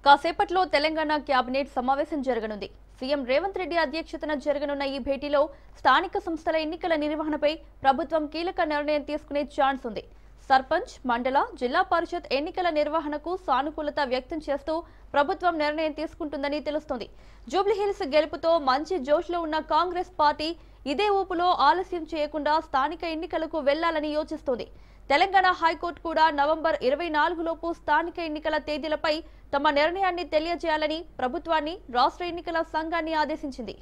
కాసేపట్లో తెలంగాణ కేబినెట్ సమావేశం జరగనుంది. సీఎం రేవంత్ రెడ్డి అధ్యక్షతన జరగనున్న ఈ భేటీలో స్థానిక సంస్థల ఎన్నికల నిర్వహణపై ప్రభుత్వం కీలక నిర్ణయం తీసుకునే ఛాన్స్ ఉంది. సర్పంచ్, మండల, జిల్లా పరిషత్ ఎన్నికల నిర్వహణకు సానుకూలత వ్యక్తం చేస్తూ ప్రభుత్వం నిర్ణయం తీసుకుంటుందని తెలుస్తోంది. జూబ్లీహిల్స్ గెలుపుతో మంచి జోష్లో ఉన్న కాంగ్రెస్ పార్టీ ఇదే ఊపులో ఆలస్యం చేయకుండా స్థానిక ఎన్నికలకు వెళ్లాలని యోచిస్తోంది. తెలంగాణ హైకోర్టు కూడా నవంబర్ 24 లోపు స్థానిక ఎన్నికల తేదీలపై తమ నిర్ణయాన్ని తెలియజేయాలని ప్రభుత్వాన్ని, రాష్ట్ర ఎన్నికల సంఘాన్ని ఆదేశించింది.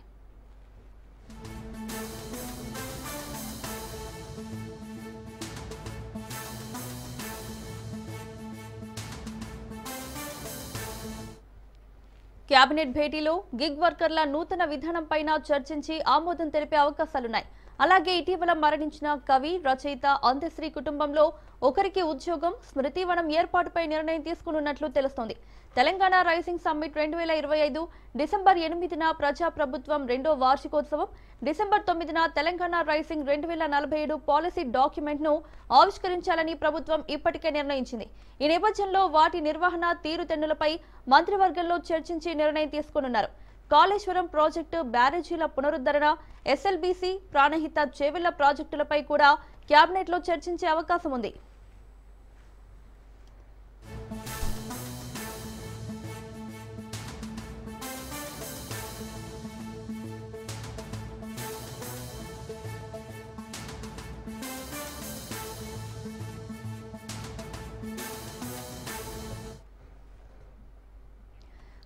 కేబినెట్ భేటీలో గిగ్ వర్కర్ల నూతన విధానంపైన చర్చించి ఆమోదం తెలిపే అవకాశాలున్నాయి. అలాగే ఇటీవల మరణించిన కవి, రచయిత అందశ్రీ కుటుంబంలో ఒకరికి ఉద్యోగం, స్మృతివనం ఏర్పాటుపై నిర్ణయం తీసుకున్నట్లు తెలుస్తోంది. తెలంగాణ రైజింగ్ సమ్మిట్ 2025 డిసెంబర్ 8న ప్రజాప్రభుత్వం 2వ వార్షికోత్సవం, డిసెంబర్ 9న తెలంగాణ రైజింగ్ 2047 పాలసీ డాక్యుమెంట్ ను ఆవిష్కరించాలని ప్రభుత్వం ఇప్పటికే నిర్ణయించింది. ఈ నేపథ్యంలో వాటి నిర్వహణ తీరుతెన్నులపై మంత్రివర్గంలో చర్చించి నిర్ణయం తీసుకోనున్నారు. కాళేశ్వరం ప్రాజెక్టు, బ్యారేజీల పునరుద్ధరణ, ఎస్ఎల్బీసీ, ప్రాణహిత చేవెళ్ల ప్రాజెక్టులపై కూడా కేబినెట్ లో చర్చించే అవకాశం ఉంది.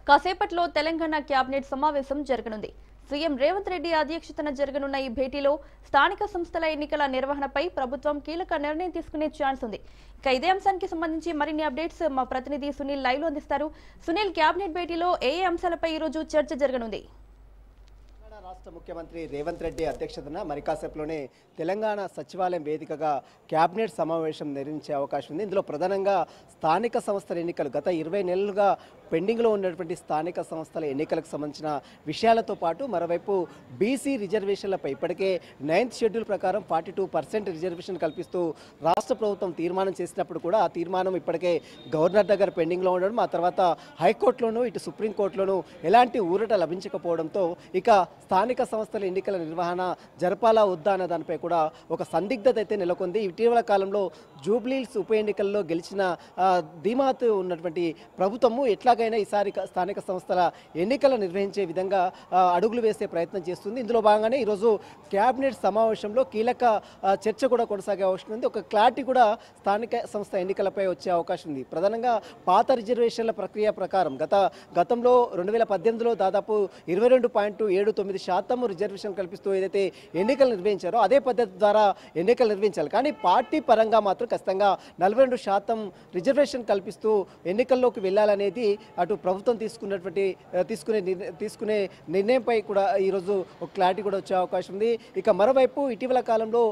కాసేపట్లో తెలంగాణ కేబినెట్ సమావేశం జరగనుంది. సీఎం రేవంత్ రెడ్డి అధ్యక్షతన జరగనున్న ఈ భేటీలో స్థానిక సంస్థల ఎన్నికల నిర్వహణపై ప్రభుత్వం కీలక నిర్ణయం తీసుకునే ఛాన్స్ ఉంది. ఇక ఇదే అంశానికి సంబంధించి మరిన్ని అప్డేట్స్ మా ప్రతినిధి సునీల్ లైవ్ లో అందిస్తారు. సునీల్, కేబినెట్ భేటీలో ఏ అంశాలపై ఈ రోజు చర్చ జరగనుంది? రాష్ట్ర ముఖ్యమంత్రి రేవంత్ రెడ్డి అధ్యక్షతన మరి కాసేపులోనే తెలంగాణ సచివాలయం వేదికగా కేబినెట్ సమావేశం నిర్వహించే అవకాశం ఉంది. ఇందులో ప్రధానంగా స్థానిక సంస్థల ఎన్నికలు, గత 20 నెలలుగా పెండింగ్లో ఉన్నటువంటి స్థానిక సంస్థల ఎన్నికలకు సంబంధించిన విషయాలతో పాటు మరోవైపు బీసీ రిజర్వేషన్లపై ఇప్పటికే 9th షెడ్యూల్ ప్రకారం 42% రిజర్వేషన్ కల్పిస్తూ రాష్ట్ర ప్రభుత్వం తీర్మానం చేసినప్పుడు కూడా ఆ తీర్మానం ఇప్పటికే గవర్నర్ దగ్గర పెండింగ్లో ఉండడం, ఆ తర్వాత హైకోర్టులోనూ ఇటు సుప్రీంకోర్టులోనూ ఎలాంటి ఊరట లభించకపోవడంతో ఇక స్థానిక సంస్థల ఎన్నికల నిర్వహణ జరపాలా వద్దా అన్న దానిపై కూడా ఒక సందిగ్ధత అయితే నెలకొంది. ఇటీవల కాలంలో జూబ్లీహిల్స్ ఉప ఎన్నికల్లో గెలిచిన ధీమాతో ఉన్నటువంటి ప్రభుత్వము ఎట్లాగైనా ఈసారి స్థానిక సంస్థల ఎన్నికలు నిర్వహించే విధంగా అడుగులు వేసే ప్రయత్నం చేస్తుంది. ఇందులో భాగంగానే ఈరోజు కేబినెట్ సమావేశంలో కీలక చర్చ కూడా కొనసాగే అవకాశం ఉంది. ఒక క్లారిటీ కూడా స్థానిక సంస్థ ఎన్నికలపై వచ్చే అవకాశం ఉంది. ప్రధానంగా పాత రిజర్వేషన్ల ప్రక్రియ ప్రకారం గతంలో 2018లో దాదాపు 22.79% రిజర్వేషన్ కల్పిస్తూ ఏదైతే ఎన్నికలు నిర్వహించారో అదే పద్ధతి ద్వారా ఎన్నికలు నిర్వహించాలి. కానీ పార్టీ పరంగా మాత్రం ఖచ్చితంగా 42% రిజర్వేషన్ కల్పిస్తూ ఎన్నికల్లోకి వెళ్ళాలనేది అటు ప్రభుత్వం తీసుకునే నిర్ణయంపై కూడా ఈరోజు ఒక క్లారిటీ కూడా వచ్చే అవకాశం ఉంది. ఇక మరోవైపు ఇటీవల కాలంలో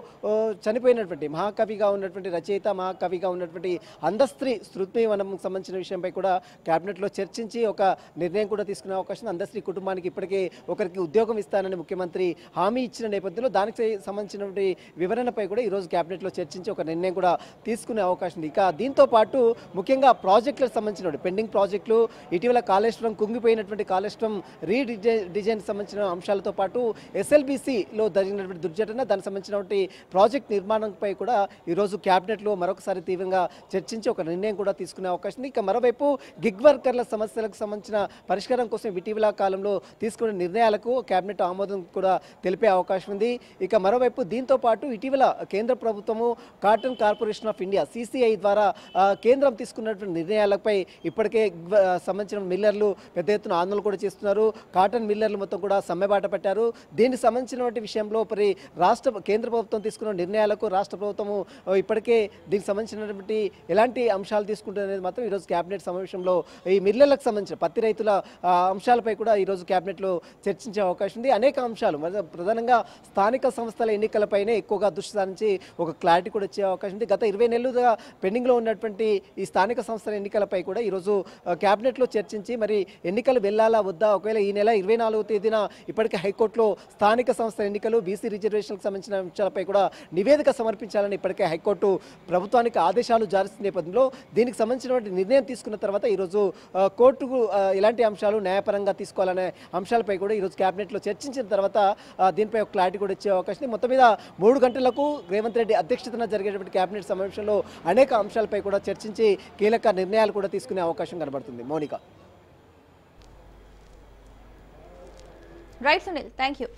చనిపోయినటువంటి మహాకవిగా ఉన్నటువంటి రచయిత, మహాకవిగా ఉన్నటువంటి అందశ్రీ స్మృతివనం సంబంధించిన విషయంపై కూడా కేబినెట్లో చర్చించి ఒక నిర్ణయం కూడా తీసుకునే అవకాశం ఉంది. అందశ్రీ కుటుంబానికి ఇప్పటికే ఒకరికి ఉద్యోగం ఇస్తానని ముఖ్యమంత్రి హామీ ఇచ్చిన నేపథ్యంలో దానికి సంబంధించినటువంటి వివరణపై కూడా ఈరోజు కేబినెట్లో చర్చించి ఒక నిర్ణయం కూడా తీసుకునే అవకాశం ఉంది. ఇక దీంతో పాటు ముఖ్యంగా ప్రాజెక్టులకు సంబంధించిన పెండింగ్ ప్రాజెక్టులు, ఇటీవల కాళేశ్వరం కుంగిపోయినటువంటి కాళేశ్వరం రీడిజైన్ సంబంధించిన అంశాలతో పాటు ఎస్ఎల్బీసీలో జరిగినటువంటి దుర్ఘటన, దానికి సంబంధించినటువంటి ప్రాజెక్ట్ నిర్మాణంపై కూడా ఈరోజు కేబినెట్లో మరొకసారి తీవ్రంగా చర్చించి ఒక నిర్ణయం కూడా తీసుకునే అవకాశం ఉంది. ఇక మరోవైపు గిగ్ వర్కర్ల సమస్యలకు సంబంధించిన పరిష్కారం కోసం ఇటీవల కాలంలో తీసుకునే నిర్ణయాలకు కేబినెట్ ఆమోదం కూడా తెలిపే అవకాశం ఉంది. ఇక మరోవైపు దీంతో పాటు ఇటీవల కేంద్ర ప్రభుత్వము cotton corporation of India CCI ద్వారా కేంద్రం తీసుకున్నటువంటి నిర్ణయాలపై ఇప్పటికే సంబంధించిన మిల్లర్లు పెద్ద ఎత్తున ఆందోళన కూడా చేస్తున్నారు. కాటన్ మిల్లర్లు మొత్తం కూడా సమ్మెబాట పెట్టారు. దీనికి సంబంధించినటువంటి విషయంలో కేంద్ర ప్రభుత్వం తీసుకున్న నిర్ణయాలకు రాష్ట్ర ప్రభుత్వము ఇప్పటికే దీనికి సంబంధించినటువంటి ఎలాంటి అంశాలు తీసుకుంటున్నది మాత్రం ఈరోజు కేబినెట్ సమావేశంలో ఈ మిల్లర్లకు సంబంధించిన పత్తి రైతుల అంశాలపై కూడా ఈరోజు కేబినెట్లో చర్చించే అవకాశం ఉంది. అనేక అంశాలు ప్రధానంగా స్థానిక సంస్థల ఎన్నికలపైనే ఎక్కువగా దృష్టి సారించి ఒక క్లారిటీ కూడా వచ్చే అవకాశం ఉంది. గత 20 నెలలుగా పెండింగ్లో ఉన్నటువంటి ఈ స్థానిక సంస్థల ఎన్నికలపై కూడా ఈరోజు క్యాబినెట్లో చర్చించి మరి ఎన్నికలు వెళ్ళాలా వద్దా, ఒకవేళ ఈ నెల 24వ తేదీన ఇప్పటికే హైకోర్టులో స్థానిక సంస్థల ఎన్నికలు బీసీ రిజర్వేషన్లకు సంబంధించిన అంశాలపై కూడా నివేదిక సమర్పించాలని ఇప్పటికే హైకోర్టు ప్రభుత్వానికి ఆదేశాలు జారీ చేసిన నేపథ్యంలో దీనికి సంబంధించినటువంటి నిర్ణయం తీసుకున్న తర్వాత ఈరోజు కోర్టుకు ఎలాంటి అంశాలు న్యాయపరంగా తీసుకోవాలనే అంశాలపై కూడా ఈరోజు క్యాబినెట్లో చర్చించిన తర్వాత దీనిపై ఒక క్లారిటీ కూడా ఇచ్చే అవకాశం ఉంది. మొత్తం మీద 3 గంటలకు రేవంత్ రెడ్డి అధ్యక్షతన జరిగేటువంటి క్యాబినెట్ సమావేశంలో అనేక అంశాలపై కూడా చర్చించి కీలక నిర్ణయాలు కూడా తీసుకునే అవకాశం కనబడుతుంది. Mounika. Right Sunil, thank you.